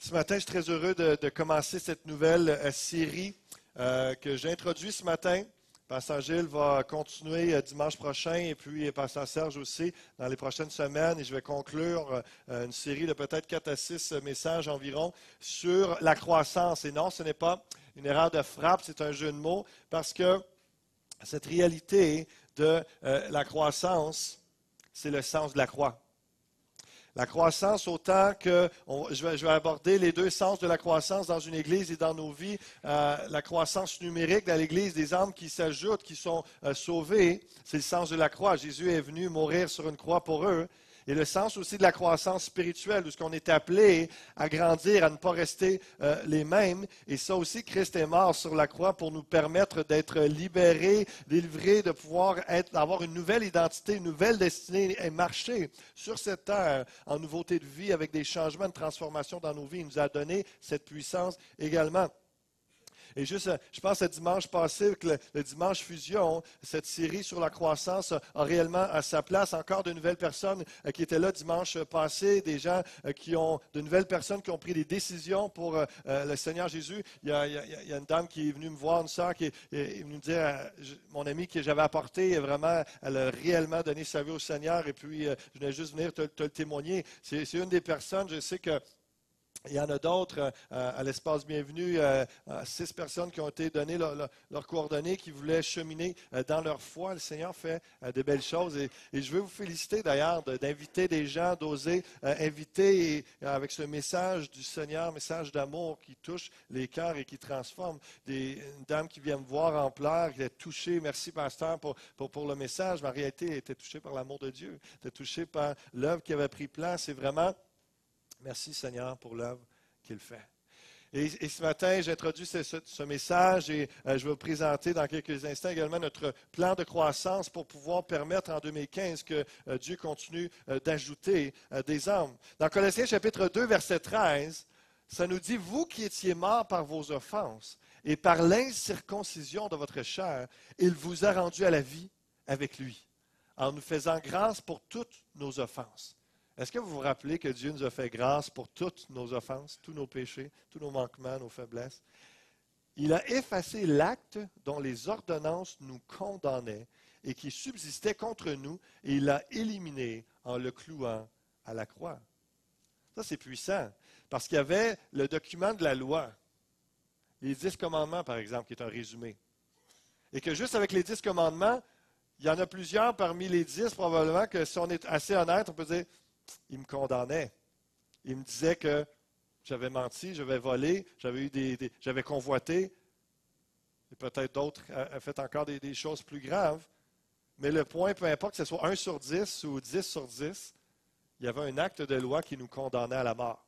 Ce matin, je suis très heureux de commencer cette nouvelle série que j'ai introduite ce matin. Pasteur Gilles va continuer dimanche prochain et puis Pasteur Serge aussi dans les prochaines semaines. Et je vais conclure une série de peut-être 4 à 6 messages environ sur la croissance. Et non, ce n'est pas une erreur de frappe, c'est un jeu de mots parce que cette réalité de la croissance, c'est le sens de la croix. La croissance, autant que je vais aborder les deux sens de la croissance dans une église et dans nos vies. La croissance numérique dans l'église, des âmes qui s'ajoutent, qui sont sauvées, c'est le sens de la croix. Jésus est venu mourir sur une croix pour eux. Et le sens aussi de la croissance spirituelle, où ce qu'on est appelé à grandir, à ne pas rester les mêmes. Et ça aussi, Christ est mort sur la croix pour nous permettre d'être libérés, délivrés, de pouvoir avoir une nouvelle identité, une nouvelle destinée et marcher sur cette terre en nouveauté de vie avec des changements, de transformation dans nos vies. Il nous a donné cette puissance également. Et juste, je pense, le dimanche passé, que le dimanche fusion, cette série sur la croissance a réellement à sa place. Encore de nouvelles personnes qui étaient là dimanche passé, des gens de nouvelles personnes qui ont pris des décisions pour le Seigneur Jésus. Il y a une dame qui est venue me voir, une sœur qui est venue me dire, mon ami que j'avais apporté, vraiment, elle a réellement donné sa vie au Seigneur. Et puis, je venais juste venir te le témoigner. C'est une des personnes, je sais que il y en a d'autres à l'espace bienvenu, 6 personnes qui ont été données leurs coordonnées, qui voulaient cheminer dans leur foi. Le Seigneur fait de belles choses. Et je veux vous féliciter d'ailleurs d'inviter des gens, d'oser inviter avec ce message du Seigneur, message d'amour qui touche les cœurs et qui transforme. Une dame qui vient me voir en pleurs, qui est touchée. Merci, pasteur, pour le message. Mais en réalité, elle était touchée par l'amour de Dieu. Elle était touchée par l'œuvre qui avait pris place. C'est vraiment... Merci Seigneur pour l'œuvre qu'il fait. Et ce matin, j'introduis ce message et je vais vous présenter dans quelques instants également notre plan de croissance pour pouvoir permettre en 2015 que Dieu continue d'ajouter des âmes. Dans Colossiens chapitre 2, verset 13, ça nous dit « Vous qui étiez morts par vos offenses et par l'incirconcision de votre chair, il vous a rendus à la vie avec lui, en nous faisant grâce pour toutes nos offenses. » Est-ce que vous vous rappelez que Dieu nous a fait grâce pour toutes nos offenses, tous nos péchés, tous nos manquements, nos faiblesses? Il a effacé l'acte dont les ordonnances nous condamnaient et qui subsistait contre nous, et il l'a éliminé en le clouant à la croix. Ça, c'est puissant, parce qu'il y avait le document de la loi, les 10 commandements, par exemple, qui est un résumé. Et que juste avec les 10 commandements, il y en a plusieurs parmi les 10, probablement, que si on est assez honnête, on peut dire... Il me condamnait. Il me disait que j'avais menti, j'avais volé, j'avais convoité. Et peut-être d'autres ont fait encore des choses plus graves. Mais le point, peu importe que ce soit 1 sur 10 ou 10 sur 10, il y avait un acte de loi qui nous condamnait à la mort.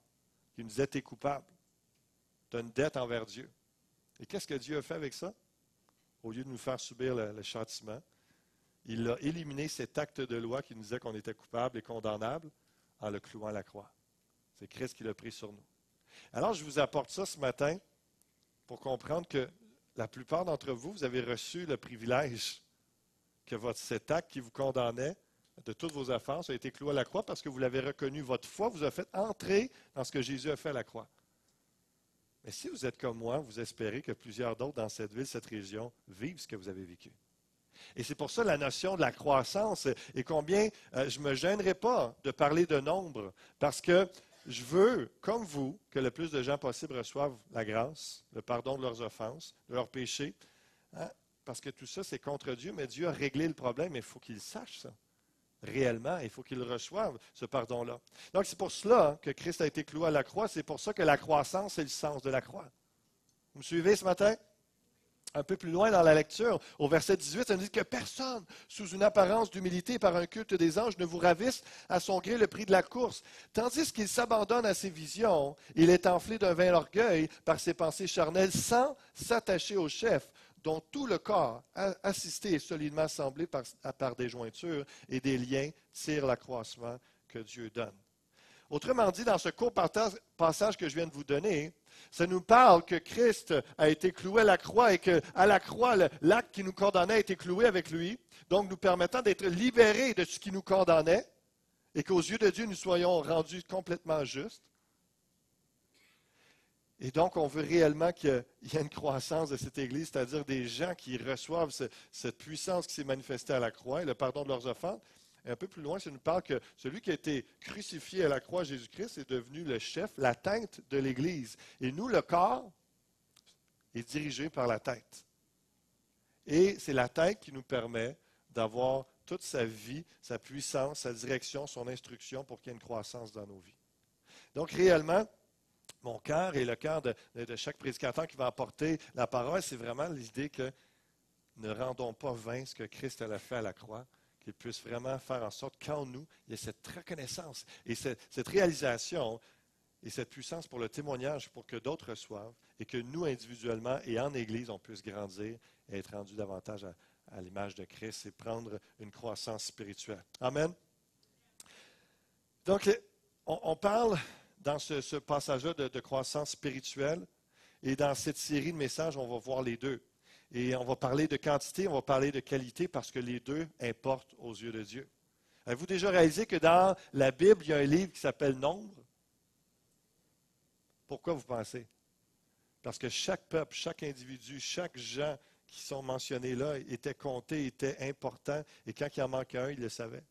Qui nous disait, tu es coupable. Tu as une dette envers Dieu. Et qu'est-ce que Dieu a fait avec ça? Au lieu de nous faire subir le châtiment, il a éliminé cet acte de loi qui nous disait qu'on était coupable et condamnable en le clouant à la croix. C'est Christ qui l'a pris sur nous. Alors, je vous apporte ça ce matin pour comprendre que la plupart d'entre vous, vous avez reçu le privilège que cet acte qui vous condamnait de toutes vos offenses a été cloué à la croix parce que vous l'avez reconnu. Votre foi vous a fait entrer dans ce que Jésus a fait à la croix. Mais si vous êtes comme moi, vous espérez que plusieurs d'autres dans cette ville, cette région, vivent ce que vous avez vécu. Et c'est pour ça la notion de la croissance et combien je ne me gênerai pas de parler de nombre parce que je veux, comme vous, que le plus de gens possible reçoivent la grâce, le pardon de leurs offenses, de leurs péchés. Hein? Parce que tout ça, c'est contre Dieu, mais Dieu a réglé le problème, mais il faut qu'il sache ça. Réellement, il faut qu'il reçoive ce pardon-là. Donc, c'est pour cela que Christ a été cloué à la croix. C'est pour ça que la croissance, c'est le sens de la croix. Vous me suivez ce matin? Un peu plus loin dans la lecture, au verset 18, ça nous dit que personne, sous une apparence d'humilité par un culte des anges, ne vous ravisse à son gré le prix de la course. Tandis qu'il s'abandonne à ses visions, il est enflé d'un vain orgueil par ses pensées charnelles, sans s'attacher au chef, dont tout le corps, assisté et solidement assemblé par des jointures et des liens, tire l'accroissement que Dieu donne. Autrement dit, dans ce court passage que je viens de vous donner, ça nous parle que Christ a été cloué à la croix et qu'à la croix, l'acte qui nous condamnait a été cloué avec lui, donc nous permettant d'être libérés de ce qui nous condamnait et qu'aux yeux de Dieu, nous soyons rendus complètement justes. Et donc, on veut réellement qu'il y ait une croissance de cette Église, c'est-à-dire des gens qui reçoivent cette puissance qui s'est manifestée à la croix et le pardon de leurs offenses. Et un peu plus loin, ça nous parle que celui qui a été crucifié à la croix, Jésus-Christ, est devenu le chef, la tête de l'Église. Et nous, le corps, est dirigé par la tête. Et c'est la tête qui nous permet d'avoir toute sa vie, sa puissance, sa direction, son instruction pour qu'il y ait une croissance dans nos vies. Donc, réellement, mon cœur et le cœur de chaque prédicateur qui va apporter la parole, c'est vraiment l'idée que ne rendons pas vain ce que Christ a fait à la croix, qu'il puisse vraiment faire en sorte qu'en nous, il y ait cette reconnaissance et cette réalisation et cette puissance pour le témoignage, pour que d'autres reçoivent et que nous, individuellement et en Église, on puisse grandir et être rendu davantage à l'image de Christ et prendre une croissance spirituelle. Amen. Donc, on parle dans ce passage-là de croissance spirituelle. Et dans cette série de messages, on va voir les deux. Et on va parler de quantité, on va parler de qualité parce que les deux importent aux yeux de Dieu. Avez-vous déjà réalisé que dans la Bible, il y a un livre qui s'appelle Nombre? Pourquoi vous pensez? Parce que chaque peuple, chaque individu, chaque gens qui sont mentionnés là étaient comptés, étaient importants. Et quand il en manquait un, il le savait.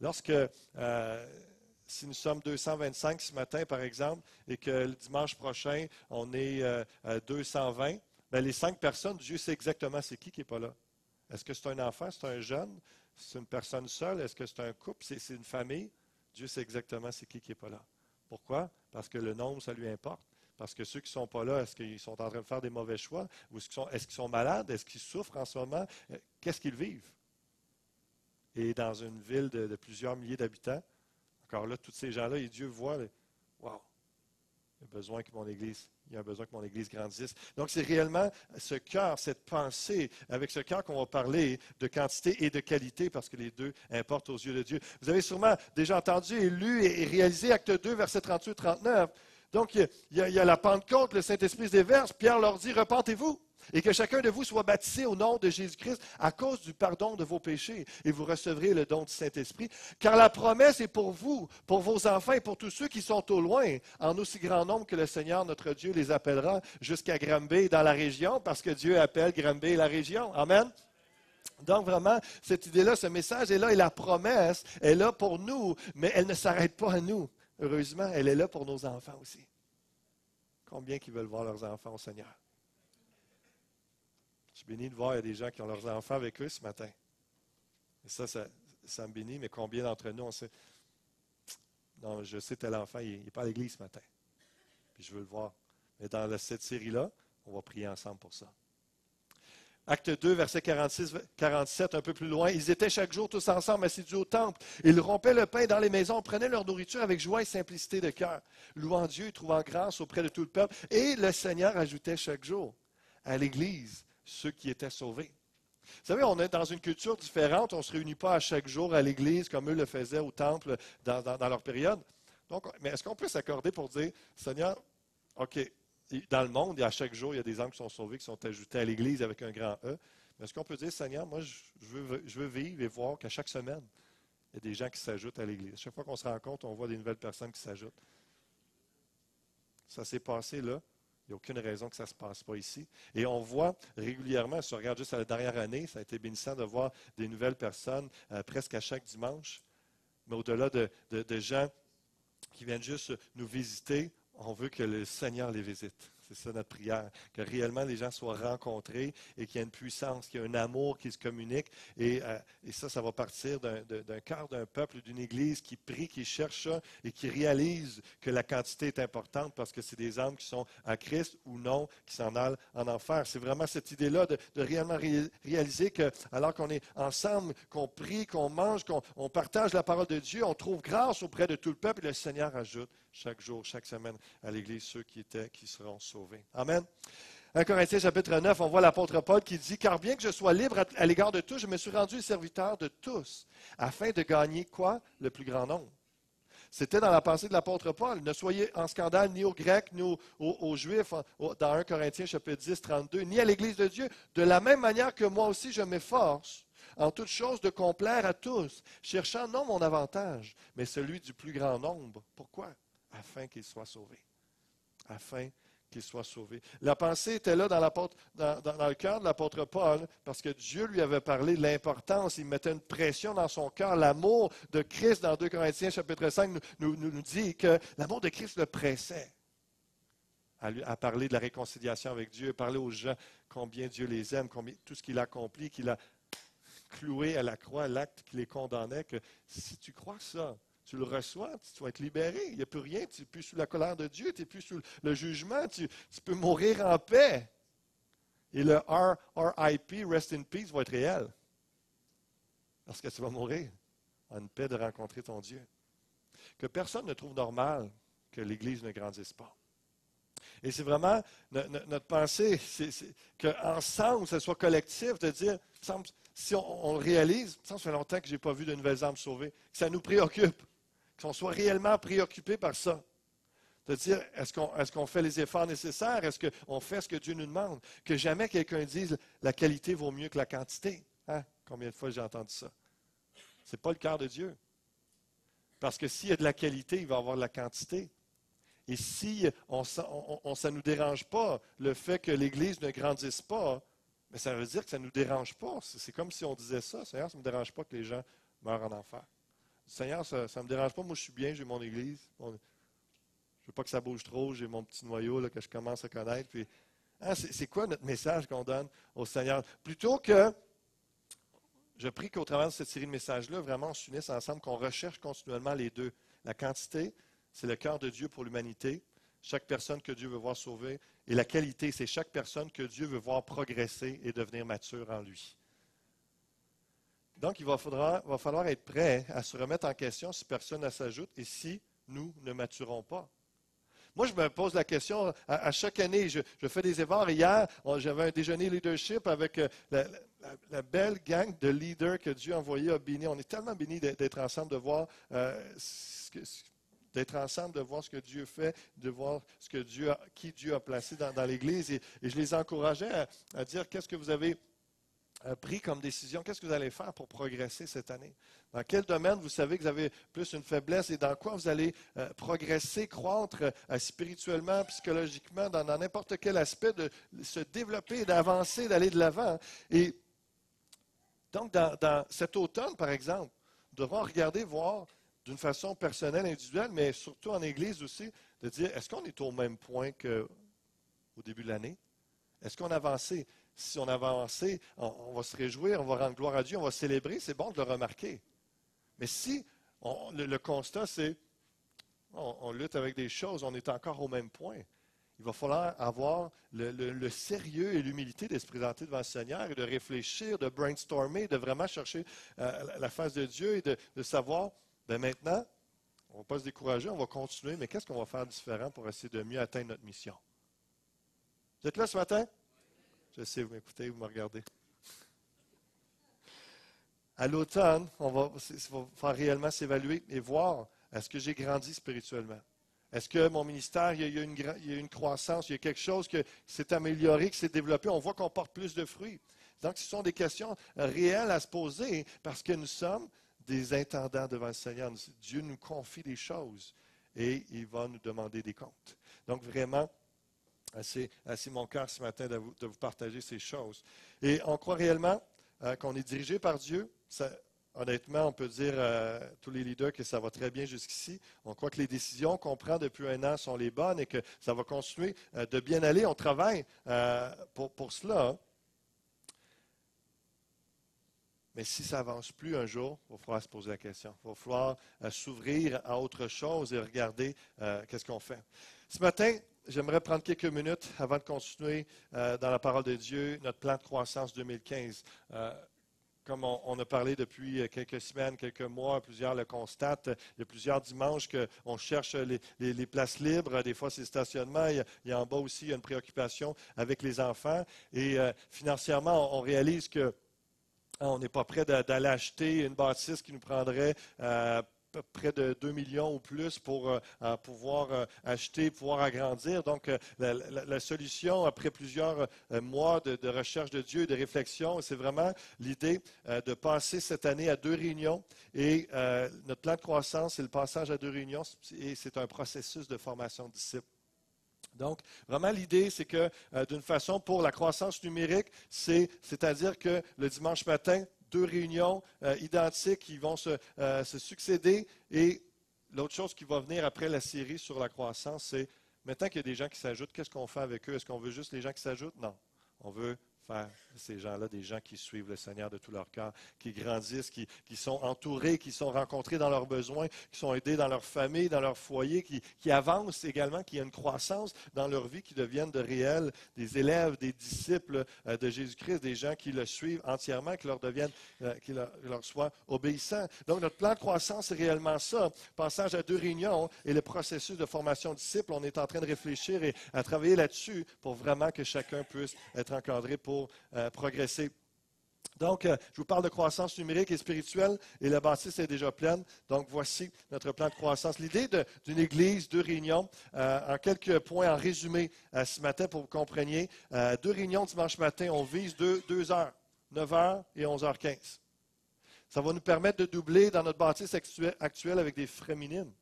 Lorsque... si nous sommes 225 ce matin, par exemple, et que le dimanche prochain, on est à 220, bien, les 5 personnes, Dieu sait exactement c'est qui n'est pas là. Est-ce que c'est un enfant, c'est un jeune, c'est une personne seule, est-ce que c'est un couple, c'est une famille? Dieu sait exactement c'est qui n'est pas là. Pourquoi? Parce que le nombre, ça lui importe. Parce que ceux qui ne sont pas là, est-ce qu'ils sont en train de faire des mauvais choix? Ou est-ce qu'ils sont malades? Est-ce qu'ils souffrent en ce moment? Qu'est-ce qu'ils vivent? Et dans une ville de plusieurs milliers d'habitants, encore là, tous ces gens-là, et Dieu voit, wow, il y a besoin que mon Église grandisse. Donc, c'est réellement ce cœur, cette pensée, avec ce cœur qu'on va parler de quantité et de qualité, parce que les deux importent aux yeux de Dieu. Vous avez sûrement déjà entendu et lu et réalisé Acte 2, versets 38-39. Donc, il y a la Pentecôte, le Saint-Esprit se déverse, Pierre leur dit, repentez-vous. Et que chacun de vous soit baptisé au nom de Jésus-Christ à cause du pardon de vos péchés, et vous recevrez le don du Saint-Esprit. Car la promesse est pour vous, pour vos enfants et pour tous ceux qui sont au loin, en aussi grand nombre que le Seigneur, notre Dieu, les appellera jusqu'à Granby dans la région, parce que Dieu appelle Granby et la région. Amen. Donc vraiment, cette idée-là, ce message est là, et la promesse est là pour nous, mais elle ne s'arrête pas à nous. Heureusement, elle est là pour nos enfants aussi. Combien qui veulent voir leurs enfants au Seigneur? Je suis béni de voir, il y a des gens qui ont leurs enfants avec eux ce matin. Et ça me bénit, mais combien d'entre nous, on sait, non, je sais tel enfant, il n'est pas à l'église ce matin. Puis je veux le voir. Mais dans cette série-là, on va prier ensemble pour ça. Acte 2, verset 46-47, un peu plus loin. Ils étaient chaque jour tous ensemble assidus au temple. Ils rompaient le pain dans les maisons, prenaient leur nourriture avec joie et simplicité de cœur, louant Dieu et trouvant grâce auprès de tout le peuple. Et le Seigneur ajoutait chaque jour à l'Église ceux qui étaient sauvés. Vous savez, on est dans une culture différente. On ne se réunit pas à chaque jour à l'Église comme eux le faisaient au temple dans leur période. Donc, mais est-ce qu'on peut s'accorder pour dire, Seigneur, OK, dans le monde, à chaque jour, il y a des âmes qui sont sauvées, qui sont ajoutées à l'Église avec un grand E. Mais est-ce qu'on peut dire, Seigneur, moi, je veux vivre et voir qu'à chaque semaine, il y a des gens qui s'ajoutent à l'Église. Chaque fois qu'on se rencontre, on voit des nouvelles personnes qui s'ajoutent. Ça s'est passé là. Il n'y a aucune raison que ça ne se passe pas ici. Et on voit régulièrement, si on regarde juste à la dernière année, ça a été bénissant de voir des nouvelles personnes presque à chaque dimanche. Mais au-delà de gens qui viennent juste nous visiter, on veut que le Seigneur les visite. C'est ça notre prière, que réellement les gens soient rencontrés et qu'il y ait une puissance, qu'il y ait un amour qui se communique. Et ça va partir d'un cœur d'un peuple, d'une Église qui prie, qui cherche ça et qui réalise que la quantité est importante parce que c'est des âmes qui sont à Christ ou non, qui s'en allent en enfer. C'est vraiment cette idée-là de réellement réaliser que alors qu'on est ensemble, qu'on prie, qu'on mange, qu'on partage la parole de Dieu, on trouve grâce auprès de tout le peuple et le Seigneur ajoute chaque jour, chaque semaine à l'Église ceux qui seront sauvés. Amen. 1 Corinthiens chapitre 9, on voit l'apôtre Paul qui dit « Car bien que je sois libre à l'égard de tous, je me suis rendu serviteur de tous, afin de gagner quoi? Le plus grand nombre. » C'était dans la pensée de l'apôtre Paul. Ne soyez en scandale ni aux Grecs, ni aux Juifs, dans 1 Corinthiens chapitre 10, 32, ni à l'Église de Dieu. De la même manière que moi aussi, je m'efforce en toutes choses de complaire à tous, cherchant non mon avantage, mais celui du plus grand nombre. Pourquoi? Afin qu'ils soient sauvés. afin qu'il soit sauvé. La pensée était là dans le cœur de l'apôtre Paul, parce que Dieu lui avait parlé de l'importance, il mettait une pression dans son cœur. L'amour de Christ, dans 2 Corinthiens chapitre 5, nous dit que l'amour de Christ le pressait à parler de la réconciliation avec Dieu, parler aux gens combien Dieu les aime, tout ce qu'il a accompli, qu'il a cloué à la croix, l'acte qui les condamnait, que si tu crois ça, tu le reçois, tu vas être libéré. Il n'y a plus rien, tu n'es plus sous la colère de Dieu, tu n'es plus sous le jugement, tu peux mourir en paix. Et le RIP, Rest in Peace, va être réel. Parce que tu vas mourir en paix de rencontrer ton Dieu. Que personne ne trouve normal que l'Église ne grandisse pas. Et c'est vraiment notre pensée, qu'ensemble, ce soit collectif, de dire, si on le réalise, ça fait longtemps que je n'ai pas vu de nouvelles âmes sauvées, que ça nous préoccupe, qu'on soit réellement préoccupé par ça. De dire, est-ce qu'on fait les efforts nécessaires? Est-ce qu'on fait ce que Dieu nous demande? Que jamais quelqu'un dise, la qualité vaut mieux que la quantité. Hein? Combien de fois j'ai entendu ça? Ce n'est pas le cœur de Dieu. Parce que s'il y a de la qualité, il va y avoir de la quantité. Et si ça ne nous dérange pas, le fait que l'Église ne grandisse pas, mais ça veut dire que ça ne nous dérange pas. C'est comme si on disait ça, Seigneur, ça ne me dérange pas que les gens meurent en enfer. Seigneur, ça ne me dérange pas, moi je suis bien, j'ai mon Église. Je ne veux pas que ça bouge trop, j'ai mon petit noyau là, que je commence à connaître. Puis, c'est quoi notre message qu'on donne au Seigneur? Plutôt que, je prie qu'au travers de cette série de messages-là, vraiment on s'unisse ensemble, qu'on recherche continuellement les deux. La quantité, c'est le cœur de Dieu pour l'humanité. Chaque personne que Dieu veut voir sauvée. Et la qualité, c'est chaque personne que Dieu veut voir progresser et devenir mature en lui. Donc, il va falloir être prêt à se remettre en question si personne ne s'ajoute et si nous ne maturons pas. Moi, je me pose la question, à chaque année, je fais des efforts. Hier, j'avais un déjeuner leadership avec la belle gang de leaders que Dieu a envoyés à béni. On est tellement bénis d'être ensemble, de voir d'être ensemble, de voir ce que Dieu fait, de voir qui Dieu a placé dans l'Église. Et je les encourageais à dire qu'est-ce que vous avez pris comme décision, qu'est-ce que vous allez faire pour progresser cette année. Dans quel domaine vous savez que vous avez plus une faiblesse et dans quoi vous allez progresser, croître spirituellement, psychologiquement, dans n'importe quel aspect, de se développer, d'avancer, d'aller de l'avant. Et donc, dans cet automne, par exemple, nous devrons regarder, voir d'une façon personnelle, individuelle, mais surtout en Église aussi, de dire, est-ce qu'on est au même point qu'au début de l'année? Est-ce qu'on a avancé? Si on a avancé, on va se réjouir, on va rendre gloire à Dieu, on va célébrer, c'est bon de le remarquer. Mais si le constat, c'est on lutte avec des choses, on est encore au même point, il va falloir avoir le sérieux et l'humilité de se présenter devant le Seigneur et de réfléchir, de brainstormer, de vraiment chercher la face de Dieu et de savoir, maintenant, on ne va pas se décourager, on va continuer, mais qu'est-ce qu'on va faire différent pour essayer de mieux atteindre notre mission? Vous êtes là ce matin? Je sais, vous m'écoutez, vous me regardez. À l'automne, on va faire réellement s'évaluer et voir, est-ce que j'ai grandi spirituellement? Est-ce que mon ministère, il y a une croissance, il y a quelque chose qui s'est amélioré, qui s'est développé? On voit qu'on porte plus de fruits. Donc, ce sont des questions réelles à se poser parce que nous sommes des intendants devant le Seigneur. Dieu nous confie des choses et il va nous demander des comptes. Donc, vraiment, c'est mon cœur ce matin de vous partager ces choses. Et on croit réellement qu'on est dirigé par Dieu. Honnêtement, on peut dire à tous les leaders que ça va très bien jusqu'ici. On croit que les décisions qu'on prend depuis un an sont les bonnes et que ça va continuer de bien aller. On travaille pour cela. Mais si ça n'avance plus un jour, il va falloir se poser la question. Il va falloir s'ouvrir à autre chose et regarder qu'est-ce qu'on fait. Ce matin, j'aimerais prendre quelques minutes avant de continuer dans la parole de Dieu, notre plan de croissance 2015. Comme on a parlé depuis quelques semaines, quelques mois, plusieurs le constatent, il y a plusieurs dimanches qu'on cherche les places libres. Des fois, c'est le stationnement. Il y a en bas aussi, il y a une préoccupation avec les enfants. Et financièrement, on réalise que on n'est pas prêt d'aller acheter une bâtisse qui nous prendrait près de 2 millions ou plus pour pouvoir acheter, pouvoir agrandir. Donc, la solution, après plusieurs mois de recherche de Dieu et de réflexion, c'est vraiment l'idée de passer cette année à 2 réunions. Et notre plan de croissance, c'est le passage à 2 réunions et c'est un processus de formation de disciples. Donc, vraiment, l'idée, c'est que d'une façon pour la croissance numérique, c'est-à-dire que le dimanche matin, 2 réunions identiques qui vont se succéder. Et l'autre chose qui va venir après la série sur la croissance, c'est maintenant qu'il y a des gens qui s'ajoutent, qu'est-ce qu'on fait avec eux? Est-ce qu'on veut juste les gens qui s'ajoutent? Non. On veut faire de ces gens-là des gens qui suivent le Seigneur de tout leur cœur, qui grandissent, qui sont entourés, qui sont rencontrés dans leurs besoins, qui sont aidés dans leur famille, dans leur foyer, qui avancent également, qui a une croissance dans leur vie, qui deviennent de réels, des élèves, des disciples de Jésus-Christ, des gens qui le suivent entièrement, qui leur soient obéissants. Donc, notre plan de croissance, c'est réellement ça. Passage à 2 réunions et le processus de formation disciple, on est en train de réfléchir et à travailler là-dessus pour vraiment que chacun puisse être encadré pour progresser. Donc, je vous parle de croissance numérique et spirituelle et la bâtisse est déjà pleine. Donc, voici notre plan de croissance. L'idée d'une église, 2 réunions, en quelques points, en résumé, ce matin pour que vous compreniez. 2 réunions dimanche matin, on vise 2 heures, 9 heures et 11h15. Ça va nous permettre de doubler dans notre bâtisse actuelle avec des frais minimes.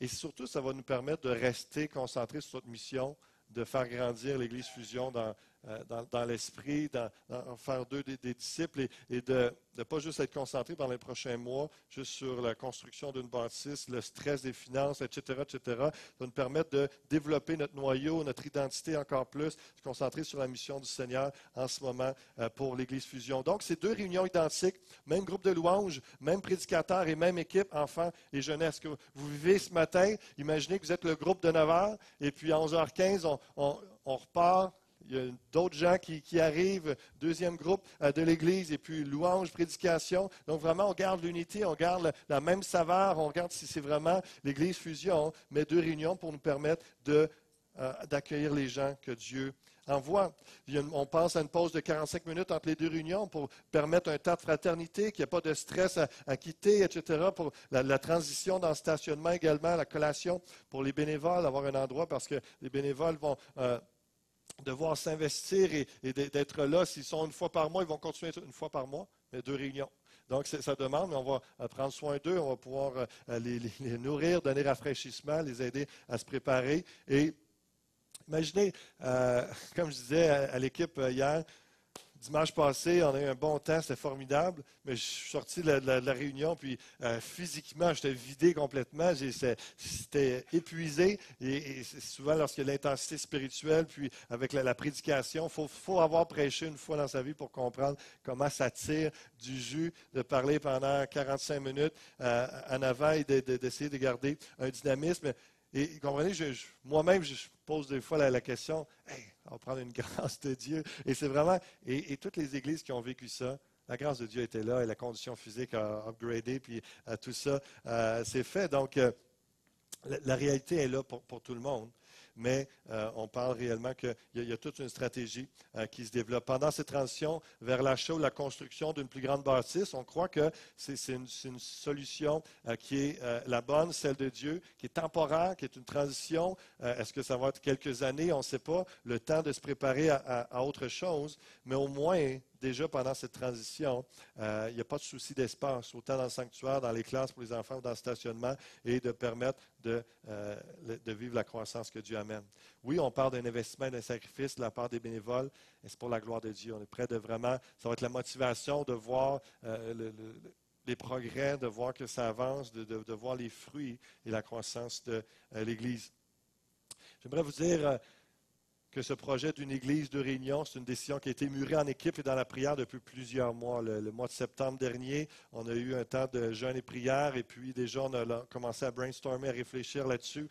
Et surtout, ça va nous permettre de rester concentrés sur notre mission, de faire grandir l'Église Fusion dans l'esprit, en faire d'eux des disciples et de ne pas juste être concentré dans les prochains mois, juste sur la construction d'une bâtisse, le stress des finances, etc., etc. Ça va nous permettre de développer notre noyau, notre identité encore plus, se concentrer sur la mission du Seigneur en ce moment pour l'Église Fusion. Donc, c'est 2 réunions identiques, même groupe de louanges, même prédicateur et même équipe, enfants et jeunesse. Que vous vivez ce matin, imaginez que vous êtes le groupe de 9 heures et puis à 11h15, on repart. Il y a d'autres gens qui arrivent, deuxième groupe de l'Église, et puis louange, prédication. Donc vraiment, on garde l'unité, on garde la même saveur, on regarde si c'est vraiment l'Église Fusion, mais 2 réunions pour nous permettre d'accueillir les gens que Dieu envoie. On pense à une pause de 45 minutes entre les 2 réunions pour permettre un temps de fraternité, qu'il n'y ait pas de stress à quitter, etc. Pour la transition dans le stationnement également, la collation pour les bénévoles, avoir un endroit parce que les bénévoles vont devoir s'investir et d'être là. S'ils sont une fois par mois, ils vont continuer une fois par mois, mais 2 réunions. Donc, ça demande, mais on va prendre soin d'eux, on va pouvoir les nourrir, donner rafraîchissement, les aider à se préparer. Et imaginez, comme je disais à l'équipe hier, dimanche passé, on a eu un bon temps, c'était formidable, mais je suis sorti de la réunion, puis physiquement, j'étais vidé complètement, j'étais épuisé, et souvent, lorsqu'il y a l'intensité spirituelle, puis avec la prédication, il faut avoir prêché une fois dans sa vie pour comprendre comment ça tire du jus, de parler pendant 45 minutes en avant et d'essayer de garder un dynamisme. Et comprenez, moi-même, je pose des fois la question, hey, on va prendre une grâce de Dieu. Et c'est vraiment, et toutes les églises qui ont vécu ça, la grâce de Dieu était là et la condition physique a upgradé, puis tout ça, c'est fait. Donc, la réalité est là pour tout le monde. Mais on parle réellement qu'il y a toute une stratégie qui se développe. Pendant cette transition vers l'achat ou la construction d'une plus grande bâtisse, on croit que c'est une solution qui est la bonne, celle de Dieu, qui est temporaire, qui est une transition. Est-ce que ça va être quelques années? On ne sait pas. Le temps de se préparer à autre chose. Mais au moins, déjà pendant cette transition, il n'y a pas de souci d'espace, autant dans le sanctuaire, dans les classes pour les enfants ou dans le stationnement, et de permettre de vivre la croissance que Dieu amène. Oui, on parle d'un investissement, d'un sacrifice de la part des bénévoles, et c'est pour la gloire de Dieu. On est prêt de vraiment, ça va être la motivation de voir les progrès, de voir que ça avance, de voir les fruits et la croissance de l'Église. J'aimerais vous dire que ce projet d'une église, 2 réunions, c'est une décision qui a été mûrée en équipe et dans la prière depuis plusieurs mois. Le mois de septembre dernier, on a eu un temps de jeûne et prière et puis déjà on a commencé à brainstormer, à réfléchir là-dessus.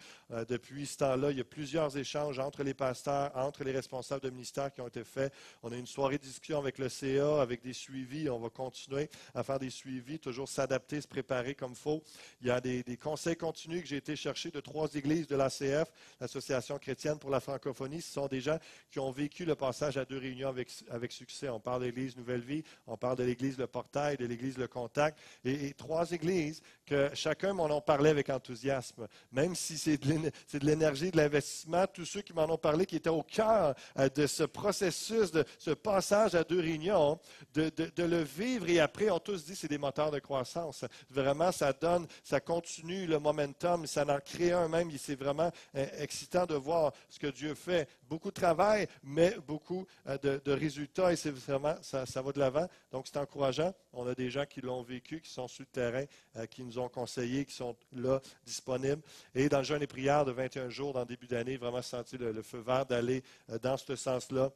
Depuis ce temps-là, il y a plusieurs échanges entre les pasteurs, entre les responsables de ministère qui ont été faits. On a eu une soirée de discussion avec le CA, avec des suivis. On va continuer à faire des suivis, toujours s'adapter, se préparer comme il faut. Il y a des conseils continus que j'ai été chercher de 3 églises de l'ACF, l'Association chrétienne pour la francophonie. Ce sont des gens qui ont vécu le passage à 2 réunions avec succès. On parle de l'Église Nouvelle Vie, on parle de l'Église Le Portail, de l'Église Le Contact, et 3 églises que chacun m'en ont parlé avec enthousiasme. Même si c'est de l'énergie, de l'investissement, tous ceux qui m'en ont parlé, qui étaient au cœur de ce processus, de ce passage à 2 réunions, de le vivre, et après, ont tous dit que c'est des moteurs de croissance. Vraiment, ça donne, ça continue le momentum, ça en crée un même. C'est vraiment excitant de voir ce que Dieu fait. Beaucoup de travail, mais beaucoup de résultats, et c'est vraiment, ça va de l'avant. Donc, c'est encourageant. On a des gens qui l'ont vécu, qui sont sur le terrain, qui nous ont conseillés, qui sont là, disponibles. Et dans le jeûne et prière de 21 jours, dans le début d'année, vraiment senti le feu vert d'aller dans ce sens-là.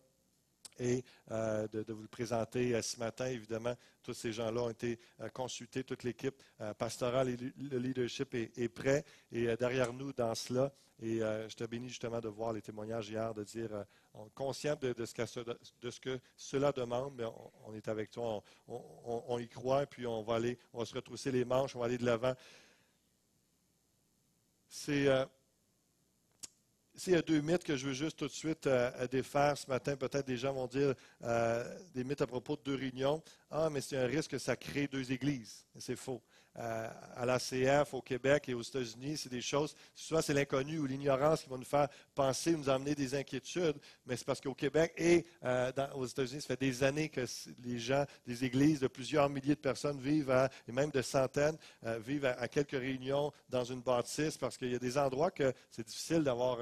Et de vous le présenter ce matin. Évidemment, tous ces gens-là ont été consultés, toute l'équipe pastorale et le leadership est prêt et derrière nous dans cela. Et je te bénis justement de voir les témoignages hier, de dire, on est conscient de ce que cela demande, mais on est avec toi, on y croit, puis on va se retrousser les manches, on va aller de l'avant. S'il y a 2 mythes que je veux juste tout de suite défaire ce matin, peut-être des gens vont dire des mythes à propos de 2 réunions. Ah, mais c'est un risque que ça crée 2 églises. C'est faux. À l'ACF, au Québec et aux États-Unis, c'est des choses, souvent c'est l'inconnu ou l'ignorance qui va nous faire penser, nous amener des inquiétudes, mais c'est parce qu'au Québec et aux États-Unis, ça fait des années que les gens, des églises de plusieurs milliers de personnes vivent, et même de centaines, vivent à quelques réunions dans une bâtisse, parce qu'il y a des endroits que c'est difficile d'avoir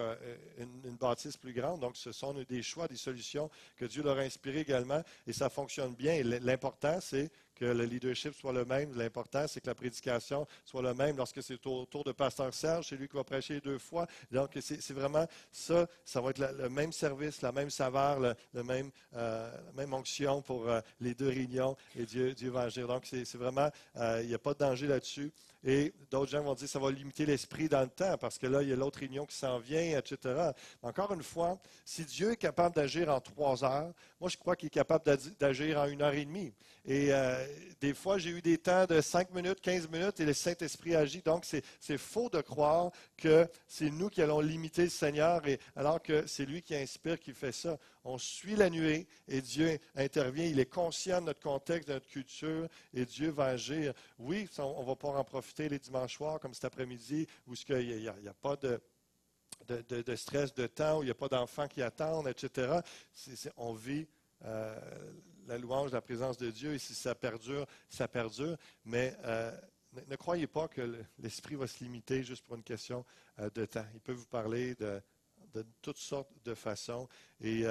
une bâtisse plus grande, donc ce sont des choix, des solutions que Dieu leur a inspirées également, et ça fonctionne bien. Et l'important, c'est que le leadership soit le même. L'important, c'est que la prédication soit le même. Lorsque c'est au tour de Pasteur Serge, c'est lui qui va prêcher 2 fois. Donc, c'est vraiment ça. Ça va être le même service, la même saveur, la même onction pour les 2 réunions. Et Dieu va agir. Donc, c'est vraiment, il n'y a pas de danger là-dessus. Et d'autres gens vont dire que ça va limiter l'esprit dans le temps, parce que là, il y a l'autre réunion qui s'en vient, etc. Encore une fois, si Dieu est capable d'agir en 3 heures, moi, je crois qu'il est capable d'agir en 1 heure et demie. Et des fois, j'ai eu des temps de 5 minutes, 15 minutes, et le Saint-Esprit agit. Donc, c'est faux de croire que c'est nous qui allons limiter le Seigneur, alors que c'est lui qui inspire, qui fait ça. On suit la nuée et Dieu intervient. Il est conscient de notre contexte, de notre culture, et Dieu va agir. Oui, on va pouvoir en profiter les dimanches soirs, comme cet après-midi, où il n'y a pas de stress de temps, où il n'y a pas d'enfants qui attendent, etc. On vit la louange, la présence de Dieu, et si ça perdure, ça perdure. Mais ne croyez pas que l'Esprit va se limiter juste pour une question de temps. Il peut vous parler de toutes sortes de façons, et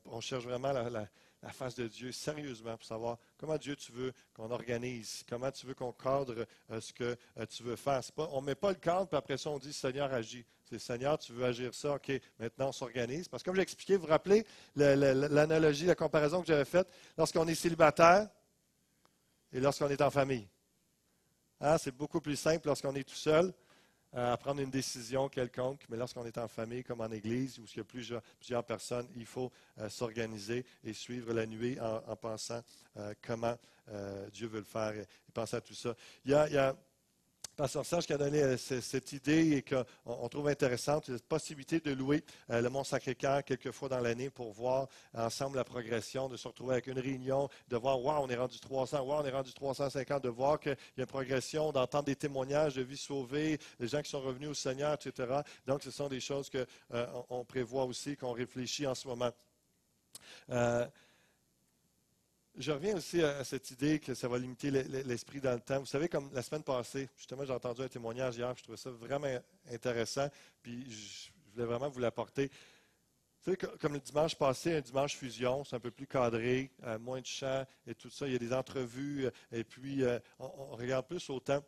on cherche vraiment la face de Dieu sérieusement pour savoir comment Dieu tu veux qu'on organise, comment tu veux qu'on cadre ce que tu veux faire. On ne met pas le cadre, puis après ça, on dit Seigneur, agis. C'est Seigneur, tu veux agir ça, OK, maintenant on s'organise. Parce que comme j'ai expliqué, vous vous rappelez l'analogie, la comparaison que j'avais faite lorsqu'on est célibataire et lorsqu'on est en famille. Hein, c'est beaucoup plus simple lorsqu'on est tout seul à prendre une décision quelconque, mais lorsqu'on est en famille comme en Église, où il y a plusieurs personnes, il faut s'organiser et suivre la nuée en pensant comment Dieu veut le faire et penser à tout ça. Il y a Pasteur Serge qui a donné cette idée et qu'on trouve intéressante, cette possibilité de louer le Mont-Sacré-Cœur quelques fois dans l'année pour voir ensemble la progression, de se retrouver avec une réunion, de voir, wow, on est rendu 300, wow, on est rendu 350, de voir qu'il y a une progression, d'entendre des témoignages de vies sauvées, des gens qui sont revenus au Seigneur, etc. Donc, ce sont des choses qu'on prévoit aussi, qu'on réfléchit en ce moment. Je reviens aussi à cette idée que ça va limiter l'esprit dans le temps. Vous savez, comme la semaine passée, justement, j'ai entendu un témoignage hier, je trouvais ça vraiment intéressant, puis je voulais vraiment vous l'apporter. Vous savez, comme le dimanche passé, un dimanche fusion, c'est un peu plus cadré, moins de chants et tout ça. Il y a des entrevues, et puis on regarde plus au temps.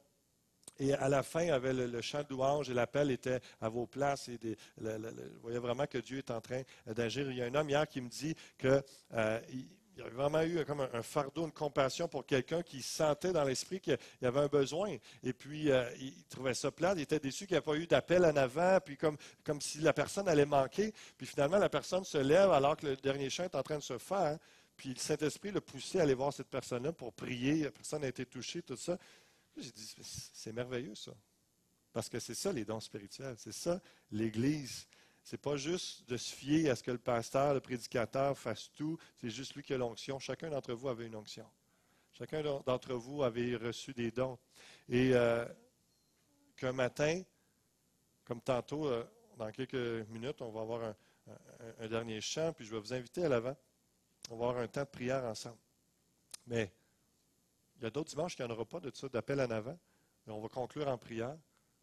Et à la fin, il y avait le chant de louange et l'appel était à vos places. Et vous voyez vraiment que Dieu est en train d'agir. Il y a un homme hier qui me dit que il y avait vraiment eu comme un fardeau, une compassion pour quelqu'un qui sentait dans l'esprit qu'il y avait un besoin. Et puis, il trouvait ça plate. Il était déçu qu'il n'y ait pas eu d'appel en avant, puis comme si la personne allait manquer. Puis finalement, la personne se lève alors que le dernier chant est en train de se faire. Puis le Saint-Esprit l'a poussé à aller voir cette personne-là pour prier. La personne a été touchée, tout ça. J'ai dit, c'est merveilleux ça. Parce que c'est ça les dons spirituels. C'est ça l'Église. Ce n'est pas juste de se fier à ce que le pasteur, le prédicateur fasse tout. C'est juste lui qui a l'onction. Chacun d'entre vous avait une onction. Chacun d'entre vous avait reçu des dons. Et qu'un matin, comme tantôt, dans quelques minutes, on va avoir un dernier chant, puis je vais vous inviter à l'avant. On va avoir un temps de prière ensemble. Mais il y a d'autres dimanches qu'il n'y en aura pas de ça, d'appel en avant. Mais on va conclure en prière.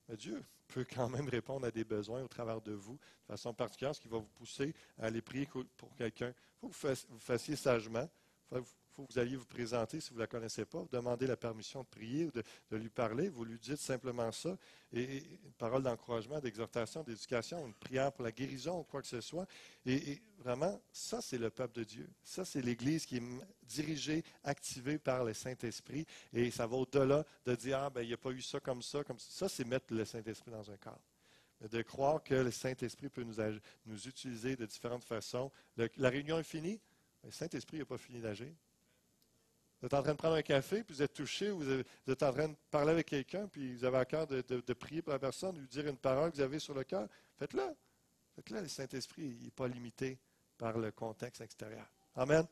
Mais Dieu peut quand même répondre à des besoins au travers de vous, de façon particulière, ce qui va vous pousser à aller prier pour quelqu'un. Il faut que vous fassiez sagement. Il faut que vous alliez vous présenter si vous ne la connaissez pas, vous demandez la permission de prier ou de lui parler. Vous lui dites simplement ça. Et une parole d'encouragement, d'exhortation, d'éducation, une prière pour la guérison ou quoi que ce soit. Et vraiment, ça, c'est le peuple de Dieu. Ça, c'est l'Église qui est dirigée, activée par le Saint-Esprit. Et ça va au-delà de dire, ah, ben, il n'y a pas eu ça comme ça. Ça, c'est mettre le Saint-Esprit dans un corps. De croire que le Saint-Esprit peut nous utiliser de différentes façons. La réunion est finie. Le Saint-Esprit n'a pas fini d'agir. Vous êtes en train de prendre un café, puis vous êtes touché, ou vous êtes en train de parler avec quelqu'un, puis vous avez à cœur de prier pour la personne, de lui dire une parole que vous avez sur le cœur. Faites-le. Faites-le. Le Saint-Esprit n'est pas limité par le contexte extérieur. Amen.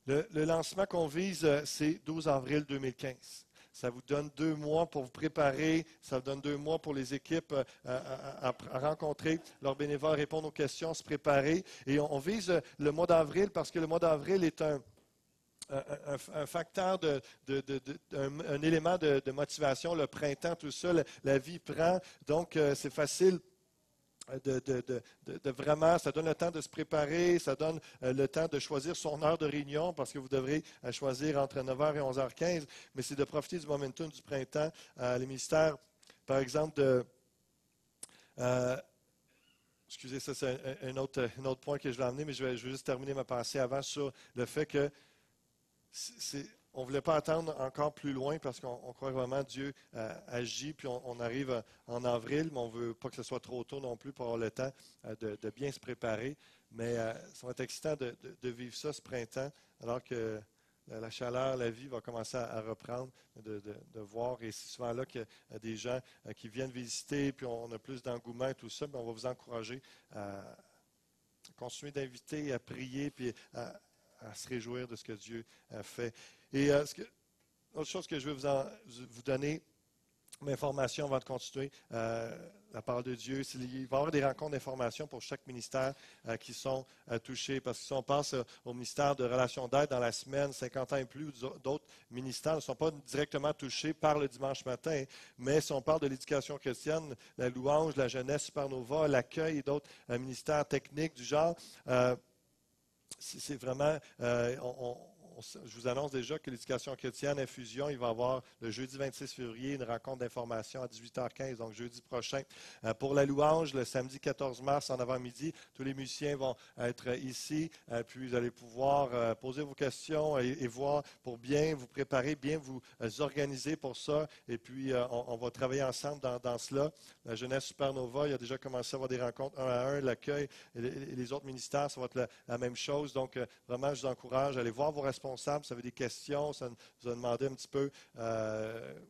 Le lancement qu'on vise, c'est 12 avril 2015. Ça vous donne 2 mois pour vous préparer. Ça vous donne 2 mois pour les équipes à rencontrer leurs bénévoles, répondre aux questions, se préparer. Et on vise le mois d'avril parce que le mois d'avril est un facteur, un élément de motivation. Le printemps, tout ça, la vie prend. Donc, c'est facile. Vraiment, ça donne le temps de se préparer, ça donne le temps de choisir son heure de réunion parce que vous devrez choisir entre 9h et 11h15, mais c'est de profiter du momentum du printemps. Les ministères, par exemple, excusez, ça c'est un autre point que je vais amener, mais je vais juste terminer ma pensée avant sur le fait que on ne voulait pas attendre encore plus loin parce qu'on croit vraiment que Dieu agit, puis on arrive en avril, mais on ne veut pas que ce soit trop tôt non plus pour avoir le temps de bien se préparer. Mais ça va être excitant de vivre ça ce printemps, alors que la chaleur, la vie va commencer à reprendre, de voir. Et c'est souvent là qu'il y a des gens qui viennent visiter, puis on a plus d'engouement et tout ça, mais on va vous encourager à continuer d'inviter, à prier, puis à se réjouir de ce que Dieu fait. Et autre chose que je veux vous donner, information avant de continuer, la parole de Dieu, il va y avoir des rencontres d'information pour chaque ministère qui sont touchés. Parce que si on passe au ministère de Relations d'aide dans la semaine, 50 ans et plus, d'autres ministères ne sont pas directement touchés par le dimanche matin. Mais si on parle de l'éducation chrétienne, la louange, la jeunesse, Supernova, l'accueil et d'autres ministères techniques du genre, c'est vraiment, je vous annonce déjà que l'éducation chrétienne Infusion, il va y avoir le jeudi 26 février une rencontre d'information à 18h15, donc jeudi prochain. Pour la louange, le samedi 14 mars en avant-midi, tous les musiciens vont être ici, puis vous allez pouvoir poser vos questions et voir pour bien vous préparer, bien vous organiser pour ça. Et puis, on va travailler ensemble dans cela. La jeunesse Supernova, il a déjà commencé à avoir des rencontres 1 à 1, l'accueil et les autres ministères, ça va être la même chose. Donc, vraiment, je vous encourage à aller voir vos responsables. Si vous avez des questions, ça vous a demandé un petit peu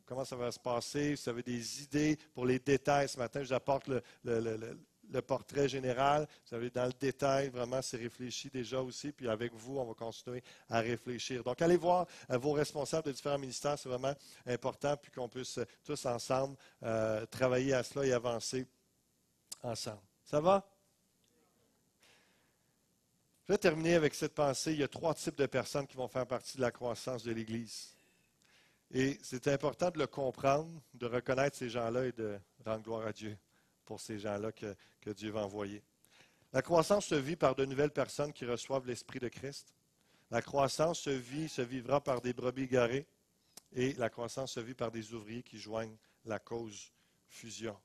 comment ça va se passer. Si vous avez des idées pour les détails ce matin, je vous apporte le portrait général. Vous avez dans le détail, vraiment, c'est réfléchi déjà aussi. Puis avec vous, on va continuer à réfléchir. Donc, allez voir vos responsables de différents ministères. C'est vraiment important. Puis qu'on puisse tous ensemble travailler à cela et avancer ensemble. Ça va? Je vais terminer avec cette pensée. Il y a 3 types de personnes qui vont faire partie de la croissance de l'Église. Et c'est important de le comprendre, de reconnaître ces gens-là et de rendre gloire à Dieu pour ces gens-là que Dieu va envoyer. La croissance se vit par de nouvelles personnes qui reçoivent l'Esprit de Christ. La croissance se vivra par des brebis garées. Et la croissance se vit par des ouvriers qui joignent la cause fusion.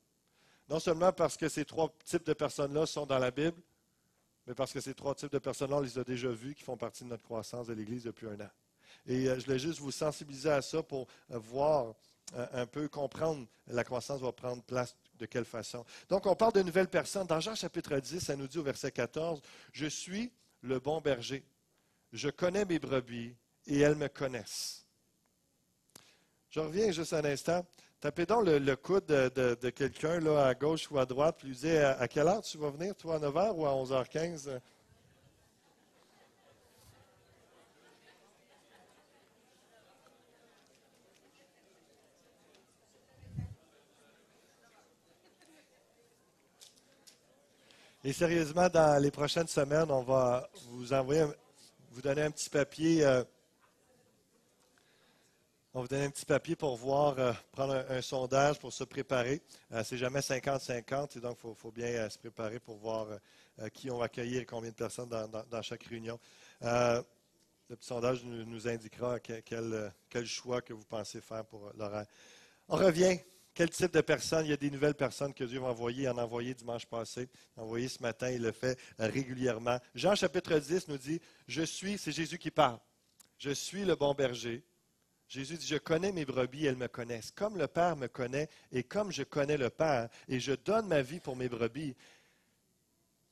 Non seulement parce que ces 3 types de personnes-là sont dans la Bible, mais parce que ces 3 types de personnes-là, on les a déjà vus, qui font partie de notre croissance de l'Église depuis 1 an. Et je voulais juste vous sensibiliser à ça pour voir un peu, comprendre la croissance va prendre place de quelle façon. Donc, on parle de nouvelles personnes. Dans Jean chapitre 10, ça nous dit au verset 14, « Je suis le bon berger. Je connais mes brebis et elles me connaissent. » Je reviens juste un instant. Tapez donc le coude de quelqu'un là, à gauche ou à droite, puis lui dites à quelle heure tu vas venir, toi, à 9h ou à 11h15? Et sérieusement, dans les prochaines semaines, on va vous envoyer, vous donner un petit papier. On va vous donner un petit papier pour voir, prendre un sondage pour se préparer. C'est jamais 50-50, et donc il faut bien se préparer pour voir qui on va accueillir et combien de personnes dans chaque réunion. Le petit sondage nous indiquera quel choix que vous pensez faire pour l'horaire. On revient. Quel type de personnes? Il y a des nouvelles personnes que Dieu va envoyer. Il en a envoyé dimanche passé. Il a envoyé ce matin. Il le fait régulièrement. Jean chapitre 10 nous dit, c'est Jésus qui parle. Je suis le bon berger. Jésus dit, je connais mes brebis, elles me connaissent. Comme le Père me connaît et comme je connais le Père, et je donne ma vie pour mes brebis,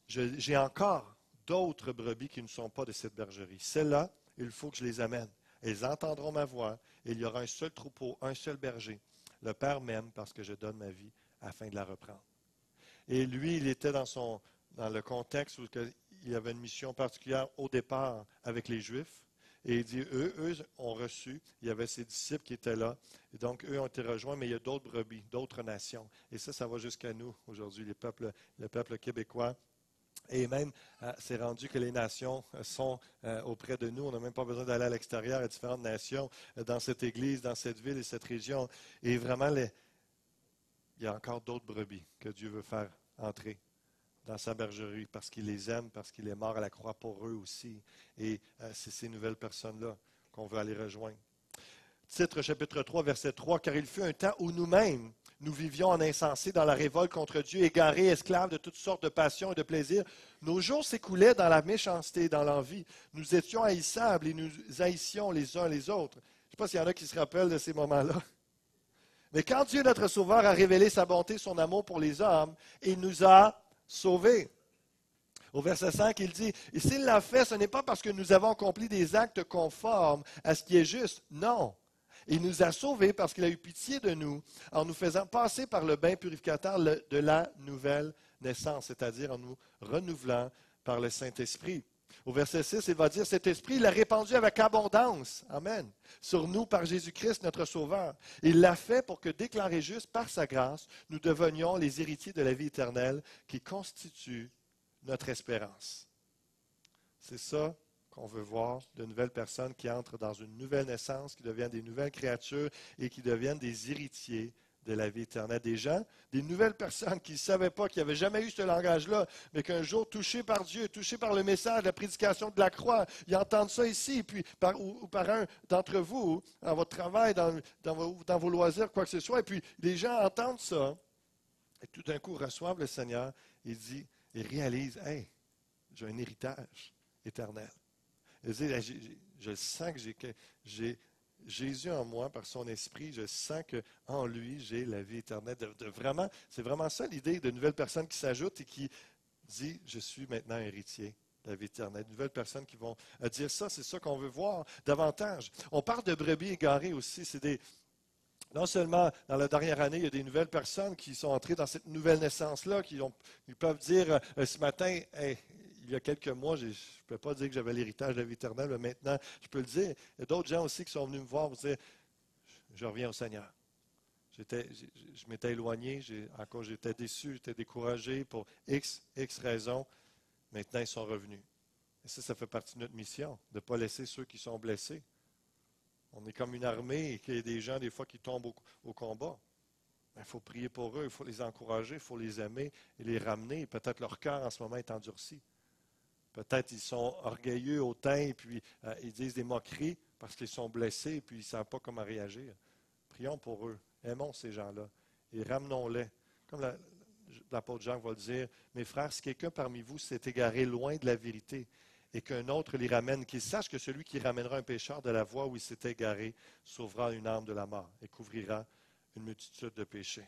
j'ai encore d'autres brebis qui ne sont pas de cette bergerie. Celles-là, il faut que je les amène. Elles entendront ma voix, et il y aura un seul troupeau, un seul berger. Le Père m'aime parce que je donne ma vie afin de la reprendre. Et lui, il était dans le contexte où il y avait une mission particulière au départ avec les Juifs. Et il dit, eux ont reçu, il y avait ses disciples qui étaient là. Et donc, eux ont été rejoints, mais il y a d'autres brebis, d'autres nations. Et ça va jusqu'à nous aujourd'hui, le peuple québécois. Et même, c'est rendu que les nations sont auprès de nous. On n'a même pas besoin d'aller à l'extérieur, à différentes nations, dans cette église, dans cette ville et cette région. Et vraiment, il y a encore d'autres brebis que Dieu veut faire entrer dans sa bergerie parce qu'il les aime, parce qu'il est mort à la croix pour eux aussi. Et c'est ces nouvelles personnes-là qu'on veut aller rejoindre. Titre, chapitre 3, verset 3, « Car il fut un temps où nous-mêmes, nous vivions en insensé dans la révolte contre Dieu, égarés, esclaves de toutes sortes de passions et de plaisirs. Nos jours s'écoulaient dans la méchanceté, dans l'envie. Nous étions haïssables et nous haïssions les uns les autres. » Je ne sais pas s'il y en a qui se rappellent de ces moments-là. Mais quand Dieu, notre Sauveur, a révélé sa bonté, son amour pour les hommes, il nous a sauvés. Au verset 5, il dit, « Et s'il l'a fait, ce n'est pas parce que nous avons accompli des actes conformes à ce qui est juste. Non. Il nous a sauvés parce qu'il a eu pitié de nous en nous faisant passer par le bain purificateur de la nouvelle naissance, c'est-à-dire en nous renouvelant par le Saint-Esprit. » Au verset 6, il va dire, « Cet esprit, il l'a répandu avec abondance, amen, sur nous par Jésus-Christ, notre Sauveur. Il l'a fait pour que, déclarés justes par sa grâce, nous devenions les héritiers de la vie éternelle qui constitue notre espérance. » C'est ça qu'on veut voir, de nouvelles personnes qui entrent dans une nouvelle naissance, qui deviennent des nouvelles créatures et qui deviennent des héritiers de la vie éternelle. Des gens, des nouvelles personnes qui ne savaient pas, qui n'avaient jamais eu ce langage-là, mais qu'un jour, touchés par Dieu, touchés par le message, la prédication de la croix, ils entendent ça ici, puis ou par un d'entre vous, dans votre travail, dans vos loisirs, quoi que ce soit, et puis les gens entendent ça, et tout d'un coup reçoivent le Seigneur, et réalisent, hey, j'ai un héritage éternel. Je sens que j'ai Jésus en moi par son esprit. Je sens qu'en lui, j'ai la vie éternelle. Vraiment, c'est vraiment ça l'idée de nouvelles personnes qui s'ajoutent et qui disent, je suis maintenant héritier de la vie éternelle. De nouvelles personnes qui vont dire ça, c'est ça qu'on veut voir davantage. On parle de brebis égarées aussi. Non seulement dans la dernière année, il y a des nouvelles personnes qui sont entrées dans cette nouvelle naissance-là, ils peuvent dire ce matin, hey, il y a quelques mois, je ne peux pas dire que j'avais l'héritage de la vie éternelle, mais maintenant, je peux le dire. Il y a d'autres gens aussi qui sont venus me voir pour dire, je reviens au Seigneur. Je m'étais éloigné, j'étais déçu, j'étais découragé pour X raisons. Maintenant, ils sont revenus. Et ça fait partie de notre mission, de ne pas laisser ceux qui sont blessés. On est comme une armée et qu'il y a des gens, des fois, qui tombent au combat. Il faut prier pour eux, il faut les encourager, il faut les aimer et les ramener. Peut-être leur cœur en ce moment est endurci. Peut-être ils sont orgueilleux, hautains, et puis ils disent des moqueries parce qu'ils sont blessés et puis ils ne savent pas comment réagir. Prions pour eux. Aimons ces gens-là et ramenons-les. Comme l'apôtre Jean va le dire, mes frères, si quelqu'un parmi vous s'est égaré loin de la vérité et qu'un autre l'y ramène, qu'il sache que celui qui ramènera un pécheur de la voie où il s'est égaré sauvera une âme de la mort et couvrira une multitude de péchés.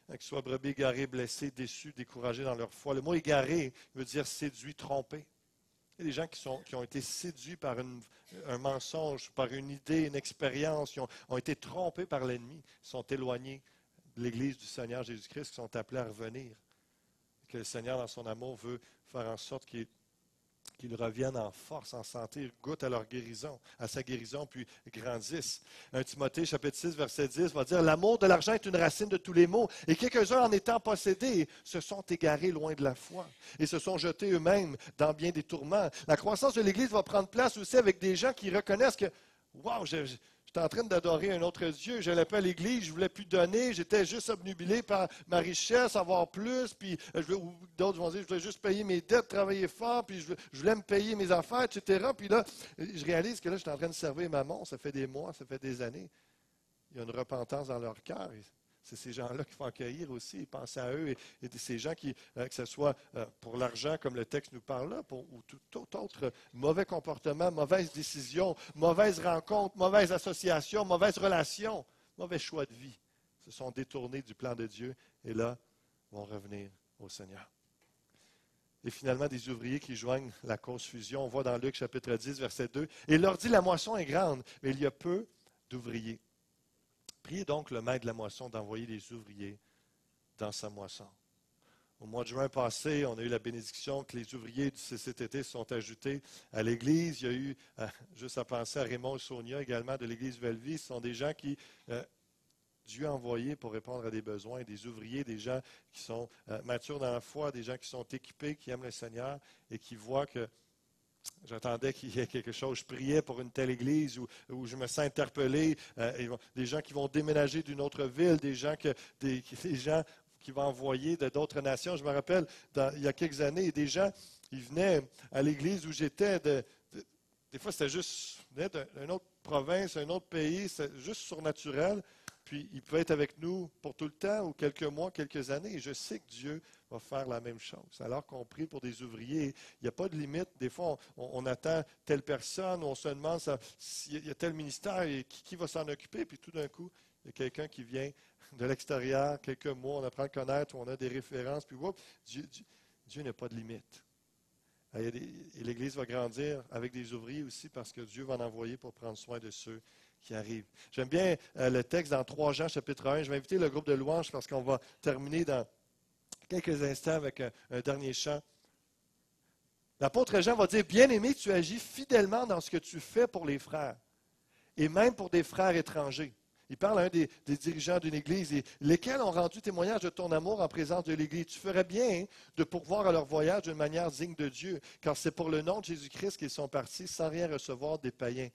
Qu'ils soient brebis égarés, blessés, déçus, découragés dans leur foi. Le mot égaré veut dire séduit, trompé. Il y a des gens qui ont été séduits par un mensonge, par une idée, une expérience, qui ont été trompés par l'ennemi, sont éloignés de l'Église du Seigneur Jésus-Christ, qui sont appelés à revenir. Que le Seigneur, dans son amour, veut faire en sorte qu'ils reviennent en force, en santé, goûtent à leur guérison, à sa guérison, puis grandissent. 1 Timothée, chapitre 6, verset 10, va dire « L'amour de l'argent est une racine de tous les maux, et quelques-uns en étant possédés se sont égarés loin de la foi, et se sont jetés eux-mêmes dans bien des tourments. » La croissance de l'Église va prendre place aussi avec des gens qui reconnaissent que « Wow, j'étais en train d'adorer un autre Dieu, je n'allais pas à l'Église, je ne voulais plus donner, j'étais juste obnubilé par ma richesse, avoir plus, puis ou d'autres vont dire, je voulais juste payer mes dettes, travailler fort, puis je voulais me payer mes affaires, etc. Puis là, je réalise que là, je suis en train de servir Mammon, ça fait des mois, ça fait des années. Il y a une repentance dans leur cœur. C'est ces gens-là qu'il faut accueillir aussi, penser à eux, et ces gens qui, que ce soit pour l'argent, comme le texte nous parle là, ou tout autre mauvais comportement, mauvaise décision, mauvaise rencontre, mauvaise association, mauvaise relation, mauvais choix de vie, se sont détournés du plan de Dieu, et là, vont revenir au Seigneur. Et finalement, des ouvriers qui joignent la cause fusion. On voit dans Luc chapitre 10, verset 2, « Et il leur dit, la moisson est grande, mais il y a peu d'ouvriers. Priez donc le maître de la moisson d'envoyer des ouvriers dans sa moisson. » Au mois de juin passé, on a eu la bénédiction que les ouvriers du CCTT sont ajoutés à l'Église. Il y a eu, juste à penser à Raymond et Sonia également de l'Église Belle-Vie, ce sont des gens qui Dieu a envoyés pour répondre à des besoins, des ouvriers, des gens qui sont matures dans la foi, des gens qui sont équipés, qui aiment le Seigneur et qui voient que j'attendais qu'il y ait quelque chose. Je priais pour une telle église où je me sens interpellé. Des gens qui vont déménager d'une autre ville, des gens qui vont envoyer d'autres nations. Je me rappelle, il y a quelques années, des gens, ils venaient à l'église où j'étais. Des fois, c'était juste d'une autre province, un autre pays, c'était juste surnaturel. Puis, ils pouvaient être avec nous pour tout le temps ou quelques mois, quelques années. Et je sais que Dieu va faire la même chose. Alors qu'on prie pour des ouvriers, il n'y a pas de limite. Des fois, on attend telle personne, on se demande s'il y a tel ministère et qui va s'en occuper. Puis tout d'un coup, il y a quelqu'un qui vient de l'extérieur, quelques mois, on apprend à le connaître, on a des références. Puis, Dieu n'a pas de limite. Et l'Église va grandir avec des ouvriers aussi parce que Dieu va en envoyer pour prendre soin de ceux qui arrivent. J'aime bien le texte dans 3 Jean, chapitre 1. Je vais inviter le groupe de louanges parce qu'on va terminer dans quelques instants avec un dernier chant. L'apôtre Jean va dire, « Bien-aimé, tu agis fidèlement dans ce que tu fais pour les frères, et même pour des frères étrangers. » Il parle à un des dirigeants d'une église, et lesquels ont rendu témoignage de ton amour en présence de l'église. Tu ferais bien de pourvoir à leur voyage d'une manière digne de Dieu, car c'est pour le nom de Jésus-Christ qu'ils sont partis sans rien recevoir des païens.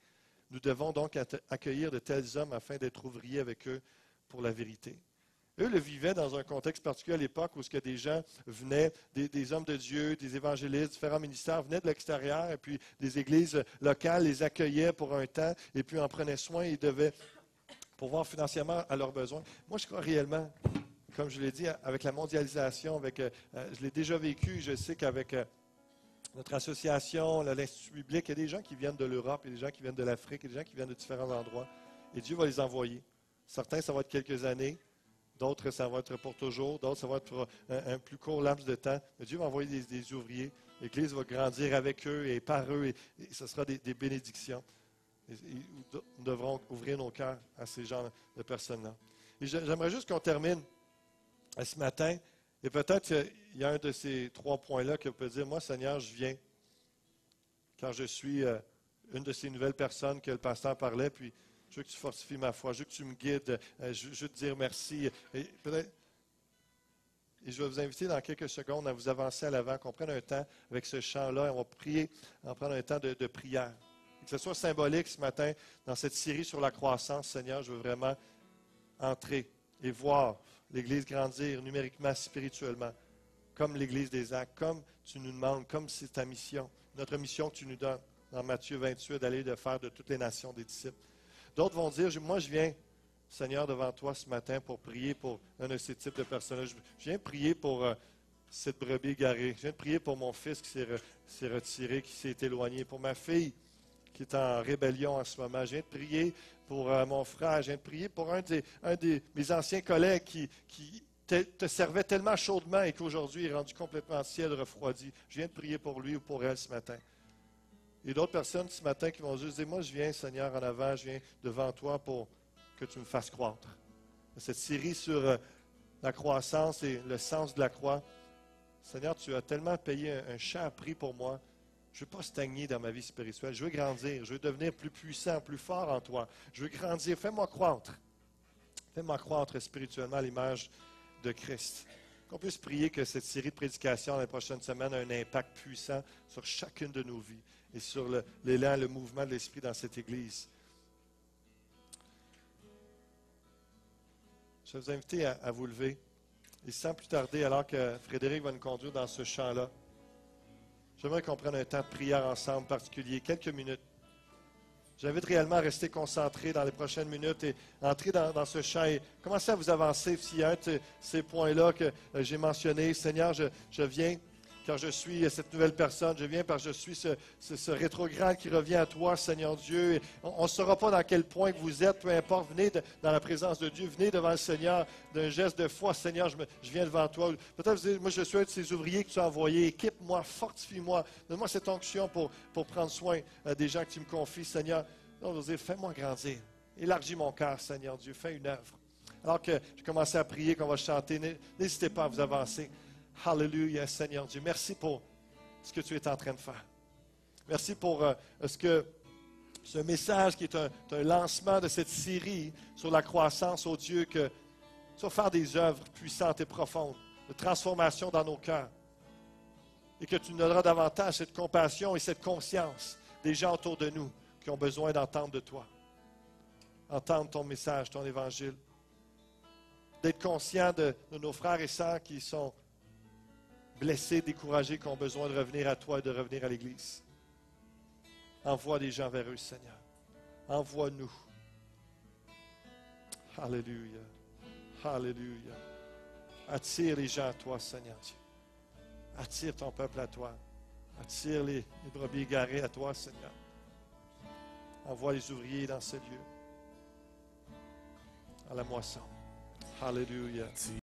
Nous devons donc accueillir de tels hommes afin d'être ouvriers avec eux pour la vérité. Eux le vivaient dans un contexte particulier à l'époque où des gens venaient, des hommes de Dieu, des évangélistes, différents ministères venaient de l'extérieur et puis des églises locales les accueillaient pour un temps et puis en prenaient soin et devaient pourvoir financièrement à leurs besoins. Moi, je crois réellement, comme je l'ai dit, avec la mondialisation, je l'ai déjà vécu, je sais qu'avec notre association, l'Institut biblique, il y a des gens qui viennent de l'Europe, il y a des gens qui viennent de l'Afrique, il y a des gens qui viennent de différents endroits. Et Dieu va les envoyer. Certains, ça va être quelques années. D'autres, ça va être pour toujours. D'autres, ça va être pour un plus court laps de temps. Mais Dieu va envoyer des ouvriers. L'Église va grandir avec eux et par eux. Et ce sera des bénédictions. Nous devrons ouvrir nos cœurs à ces genres de personnes-là. Et j'aimerais juste qu'on termine ce matin. Et peut-être il y a un de ces 3 points-là qui peut dire, moi, Seigneur, je viens quand je suis une de ces nouvelles personnes que le pasteur parlait, puis je veux que tu fortifies ma foi, je veux que tu me guides, je veux te dire merci. Et je vais vous inviter dans quelques secondes à vous avancer à l'avant, qu'on prenne un temps avec ce chant-là, et on va prier, on va prendre un temps de prière. Que ce soit symbolique ce matin, dans cette série sur la croissance, Seigneur, je veux vraiment entrer et voir l'Église grandir numériquement, spirituellement, comme l'Église des Actes, comme tu nous demandes, comme c'est ta mission, notre mission que tu nous donnes dans Matthieu 28, d'aller de faire de toutes les nations des disciples. D'autres vont dire, moi je viens, Seigneur, devant toi ce matin pour prier pour un de ces types de personnes. Je viens prier pour cette brebis égarée. Je viens de prier pour mon fils qui s'est retiré, qui s'est éloigné, pour ma fille qui est en rébellion en ce moment. Je viens de prier pour mon frère. Je viens de prier pour un de mes anciens collègues qui te servait tellement chaudement et qu'aujourd'hui est rendu complètement ciel refroidi. Je viens de prier pour lui ou pour elle ce matin. Et d'autres personnes ce matin qui vont juste dire, moi je viens Seigneur en avant, je viens devant toi pour que tu me fasses croître. Cette série sur la croissance et le sens de la croix. Seigneur, tu as tellement payé un cher prix pour moi. Je ne veux pas stagner dans ma vie spirituelle. Je veux grandir. Je veux devenir plus puissant, plus fort en toi. Je veux grandir. Fais-moi croître. Fais-moi croître spirituellement à l'image de Christ. Qu'on puisse prier que cette série de prédications dans les prochaines semaines a un impact puissant sur chacune de nos vies et sur l'élan, le mouvement de l'Esprit dans cette Église. Je vais vous inviter à vous lever. Et sans plus tarder, alors que Frédéric va nous conduire dans ce chant-là, j'aimerais qu'on prenne un temps de prière ensemble particulier, quelques minutes. J'invite réellement à rester concentré dans les prochaines minutes et entrer dans ce chant et commencer à vous avancer. S'il y a un de ces points-là que j'ai mentionnés, Seigneur, je viens car je suis cette nouvelle personne. Je viens parce que je suis ce rétrograde qui revient à toi, Seigneur Dieu. Et on ne saura pas dans quel point que vous êtes, peu importe. Venez dans la présence de Dieu. Venez devant le Seigneur d'un geste de foi. Seigneur, je viens devant toi. Peut-être vous dites, moi, je suis un de ces ouvriers que tu as envoyés. Équipe-moi, fortifie-moi. Donne-moi cette onction pour prendre soin des gens que tu me confies, Seigneur. Donc, je veux dire, fais-moi grandir. Élargis mon cœur, Seigneur Dieu. Fais une œuvre. Alors que je commence à prier, qu'on va chanter, n'hésitez pas à vous avancer. Alléluia, Seigneur Dieu. Merci pour ce que tu es en train de faire. Merci pour ce message qui est un lancement de cette série sur la croissance au Dieu, que tu vas faire des œuvres puissantes et profondes, de transformation dans nos cœurs. Et que tu nous donneras davantage cette compassion et cette conscience des gens autour de nous qui ont besoin d'entendre de toi. Entendre ton message, ton évangile. D'être conscient de nos frères et sœurs qui sont blessés, découragés, qui ont besoin de revenir à toi et de revenir à l'Église. Envoie des gens vers eux, Seigneur. Envoie-nous. Alléluia. Alléluia. Attire les gens à toi, Seigneur Dieu. Attire ton peuple à toi. Attire les brebis égarées à toi, Seigneur. Envoie les ouvriers dans ce lieu. À la moisson. Alléluia. Attire